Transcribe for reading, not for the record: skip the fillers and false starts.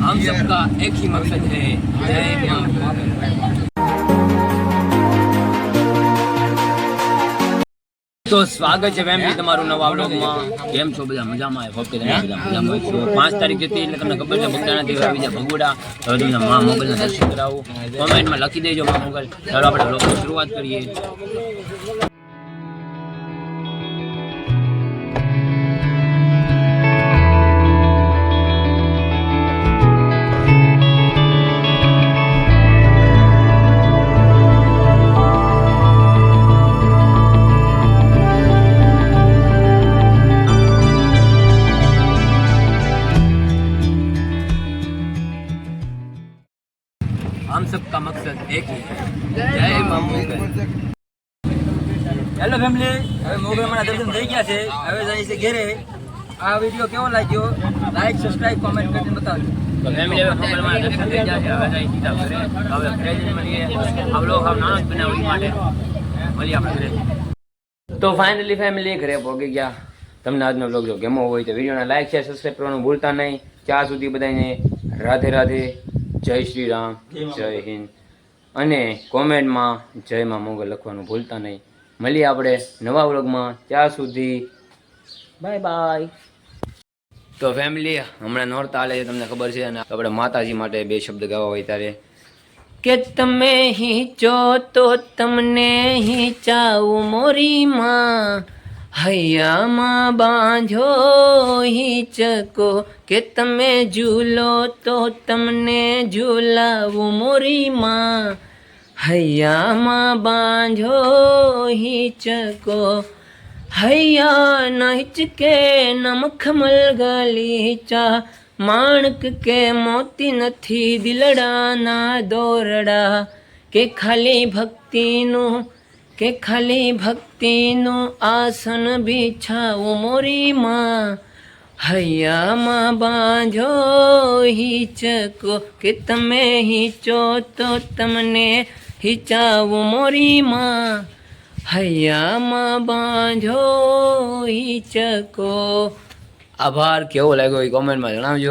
हम सबका एक ही मकसद है, जय मां। तो स्वागत है फैमिली તમારું નવા વ્લોગમાં। કેમ છો બધા? મજામાં? આઈ હોપ કે તમે બધા મજામાં છો। 5 તારીખ હતી એટલે તમને ખબર છે બગડાણાથી આવી જાય ભગુડા, તો તમને મા મોગલના દર્શન કરાવું। કોમેન્ટમાં લખી દેજો મા મોગલ। ચાલો આપણે વ્લોગની શરૂઆત કરીએ। हम सबका मकसद एक ही है, जय मां मोगल। હેલો ફેમિલી, હવે મોગલમાના દર્શન થઈ ગયા છે, હવે જઈએ છે ઘરે। આ વિડીયો કેવો લાગ્યો લાઈક સબસ્ક્રાઇબ કોમેન્ટ કરીને બતાવજો। તો ફેમિલી હવે મોગલમાના દર્શન થઈ ગયા છે, હવે જઈએ સીધા ઘરે। હવે ઘરે જઈને મળીએ। આ વ્લોગ આવ નાનો જ બનાવવા માટે મળીએ આપણે ઘરે। તો ફાઇનલી ફેમિલી ઘરે પહોંચી ગયા। તમને આજનો વ્લોગ જો ગમ્યો હોય તો વિડીયોને લાઈક શેર સબસ્ક્રાઇબ કરવાનું ભૂલતા નહીં। ત્યાં સુધી બધાને રાધે રાધે, જય શ્રી રામ, જય હિન્દ, અને કોમેન્ટમાં જય માં મોગલ લખવાનું ભૂલતા નહીં। મળીએ આપણે નવા વ્લોગમાં, ત્યાં સુધી બાય બાય। તો ફેમિલી હમણાં નોરતા હાલે છે, તમને ખબર છે, અને આપણે માતાજી માટે 2 શબ્દ ગાવા હોય ત્યારે કે તમે હિંચો તો તમને હિંચાવું મોરી માં, હૈયામાં બાંધો હિંચકો, કે તમે ઝૂલો તો તમને ઝૂલાવું મોરી માં, હૈયામાં બાંધો હિંચકો, હૈયા ન હિંચકે નમખમલ ગલીચા, માણક કે મોતી નથી દિલડાના દોરડા, કે ખાલી ભક્તિનું આસન બિછાવું મોરી માં, હૈયામાં બાંધો હિંચકો, કે તમે હિંચો તો તમને હિંચાવું મોરી માં, હૈયામાં બાંધો હિંચકો। આભાર। કેવો લાગ્યો એ કોમેન્ટમાં જણાવજો।